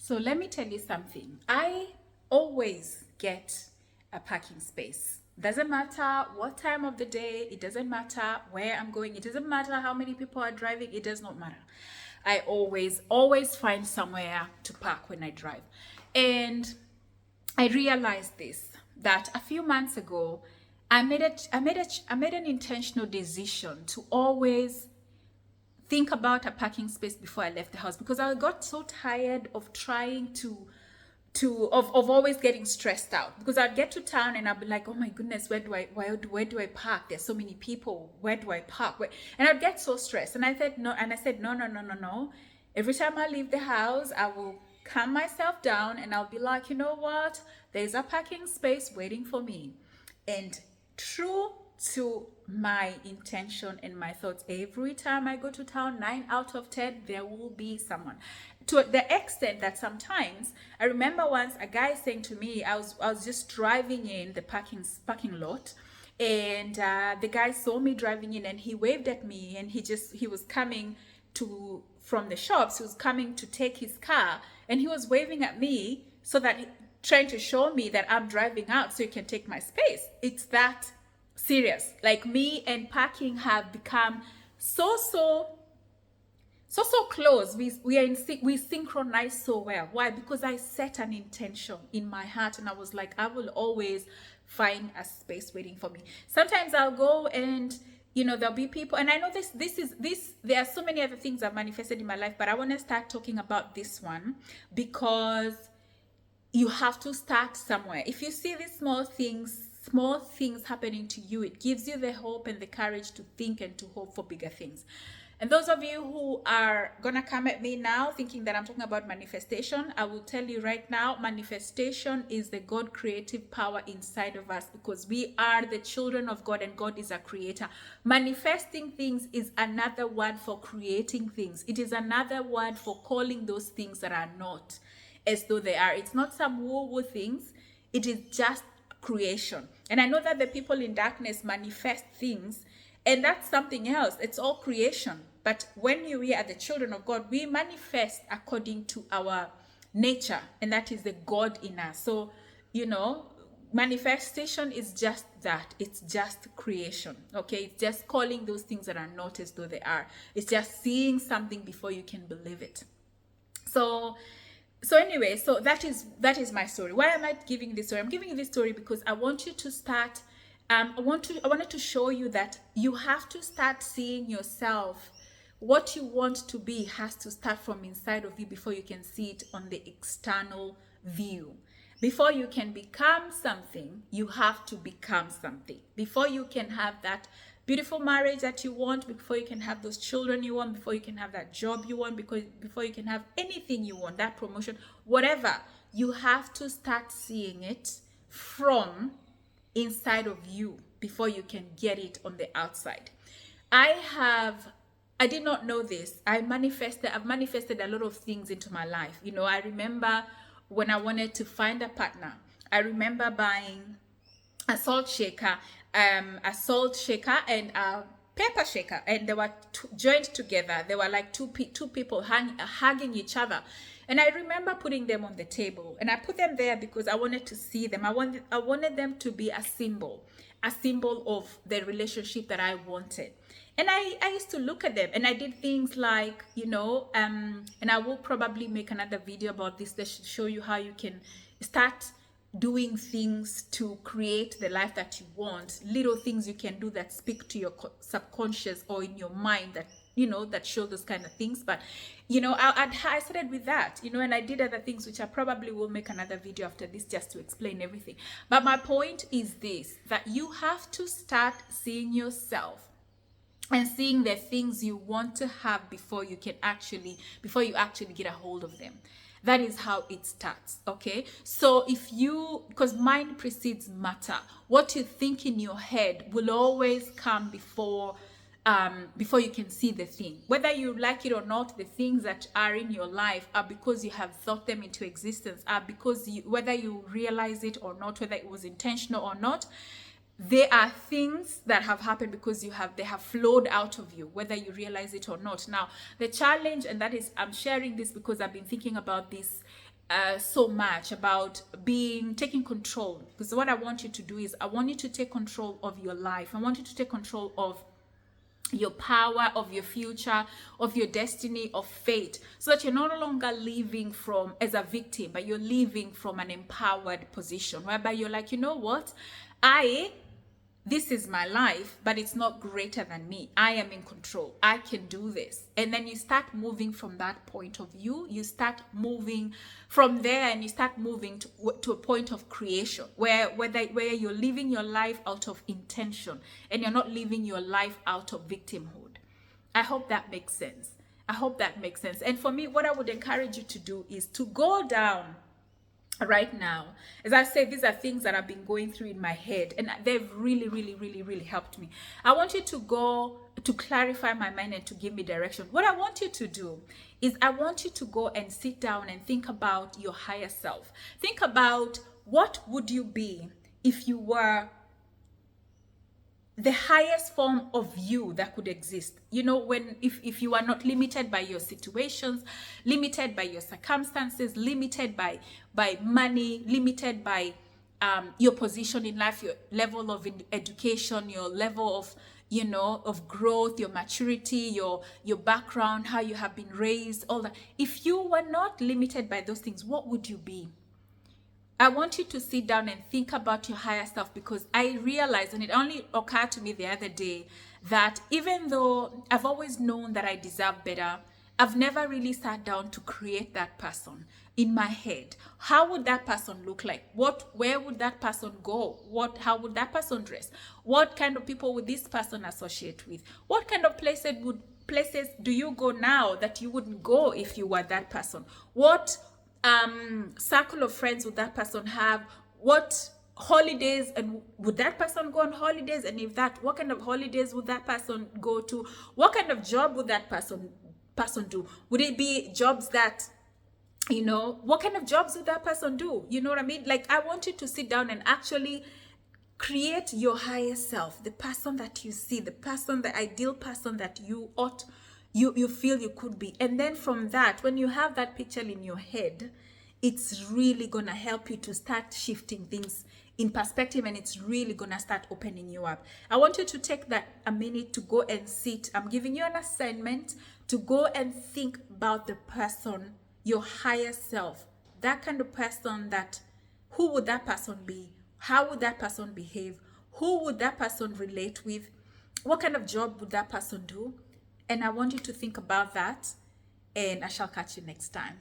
So let me tell you something. I always get a parking space. Doesn't matter what time of the day, it doesn't matter where I'm going, it doesn't matter how many people are driving, it does not matter. I always find somewhere to park when I drive. And I realized this that a few months ago, I made an intentional decision to always think about a parking space before I left the house because I got so tired of trying of always getting stressed out because I'd get to town and I'd be like, oh my goodness, where do I park? There's so many people. Where do I park? And I'd get so stressed. And I said no. Every time I leave the house, I will calm myself down and I'll be like, you know what? There's a parking space waiting for me. And true to my intention and my thoughts, every time I go to town, 9 out of 10 there will be someone, to the extent that sometimes I remember once a guy saying to me, I was just driving in the parking lot, and the guy saw me driving in and he waved at me, and he was coming to from the shops, he was coming to take his car, and he was waving at me so that trying to show me that I'm driving out so you can take my space. It's that serious. Like, me and parking have become so close. We synchronize so well. Why? Because I set an intention in my heart and I was like, I will always find a space waiting for me. Sometimes I'll go and there'll be people, and I know this there are so many other things I've manifested in my life, but I want to start talking about this one because you have to start somewhere. If you see these small things happening to you, it gives you the hope and the courage to think and to hope for bigger things. And those of you who are gonna come at me now thinking that I'm talking about manifestation, I will tell you right now, manifestation is the God creative power inside of us, because we are the children of God and God is a creator. Manifesting things is another word for creating things. It is another word for calling those things that are not as though they are. It's not some woo-woo things. It is just creation. And I know that the people in darkness manifest things, and that's something else. It's all creation. But when we are the children of God, we manifest according to our nature, and that is the God in us. So, manifestation is just that. It's just creation. Okay, it's just calling those things that are not as though they are. It's just seeing something before you can believe it. So anyway, so that is my story. Why am I giving this story? I'm giving you this story because I want you to start. I wanted to show you that you have to start seeing yourself. What you want to be has to start from inside of you before you can see it on the external view. Before you can become something, you have to become something. Before you can have that beautiful marriage that you want, before you can have those children you want, before you can have that job you want, before you can have anything you want, that promotion, whatever, you have to start seeing it from inside of you before you can get it on the outside. I did not know this. I've manifested a lot of things into my life. I remember when I wanted to find a partner, I remember buying a salt shaker and a pepper shaker, and they were joined together. They were like two people hugging each other. And I remember putting them on the table, and I put them there because I wanted to see them. I wanted them to be a symbol of the relationship that I wanted. And I used to look at them, and I did things like, and I will probably make another video about this that should show you how you can start doing things to create the life that you want. Little things you can do that speak to your subconscious or in your mind that that show those kind of things. But I started with that, and I did other things which I probably will make another video after this just to explain everything. But my point is this, that you have to start seeing yourself and seeing the things you want to have before you actually get a hold of them. That is how it starts. Okay, so because mind precedes matter, what you think in your head will always come before you can see the thing. Whether you like it or not, the things that are in your life are because you have thought them into existence, are because whether you realize it or not, whether it was intentional or not, they are things that have happened because they have flowed out of you, whether you realize it or not. Now, the challenge, and that is, I'm sharing this because I've been thinking about this so much about taking control, because what I want you to do is I want you to take control of your life. I want you to take control of your power, of your future, of your destiny, of fate, so that you're no longer living from as a victim, but you're living from an empowered position, whereby you're like, you know what, this is my life, but it's not greater than me. I am in control. I can do this. And then you start moving from that point of view. You start moving from there, and you start moving to a point of creation where you're living your life out of intention, and you're not living your life out of victimhood. I hope that makes sense. I hope that makes sense. And for me, what I would encourage you to do is to go down right now. As I said, these are things that I've been going through in my head, and they've really helped me. I want you to go to clarify my mind and to give me direction. What I want you to do is I want you to go and sit down and think about your higher self. Think about, what would you be if you were the highest form of you that could exist. You know, if you are not limited by your situations, limited by your circumstances, limited by money, limited by your position in life, your level of education, your level of, you know, of growth, your maturity, your background, how you have been raised, all that. If you were not limited by those things, what would you be? I want you to sit down and think about your higher self, because I realized, and it only occurred to me the other day, that even though I've always known that I deserve better, I've never really sat down to create that person in my head. How would that person look like? Where would that person go? How would that person dress? What kind of people would this person associate with? What kind of places do you go now that you wouldn't go if you were that person? What circle of friends would that person have? What holidays, and would that person go on holidays? And if that, what kind of holidays would that person go to? What kind of job would that person do? Would it be jobs that, you know, what kind of jobs would that person do? You know what I mean? Like, I want you to sit down and actually create your higher self, the person that you see, the ideal person that you feel you could be. And then from that, when you have that picture in your head, it's really gonna help you to start shifting things in perspective, and it's really gonna start opening you up. I want you to take a minute to go and sit. I'm giving you an assignment to go and think about the person, your higher self, that kind of person, who would that person be? How would that person behave? Who would that person relate with? What kind of job would that person do? And I want you to think about that, and I shall catch you next time.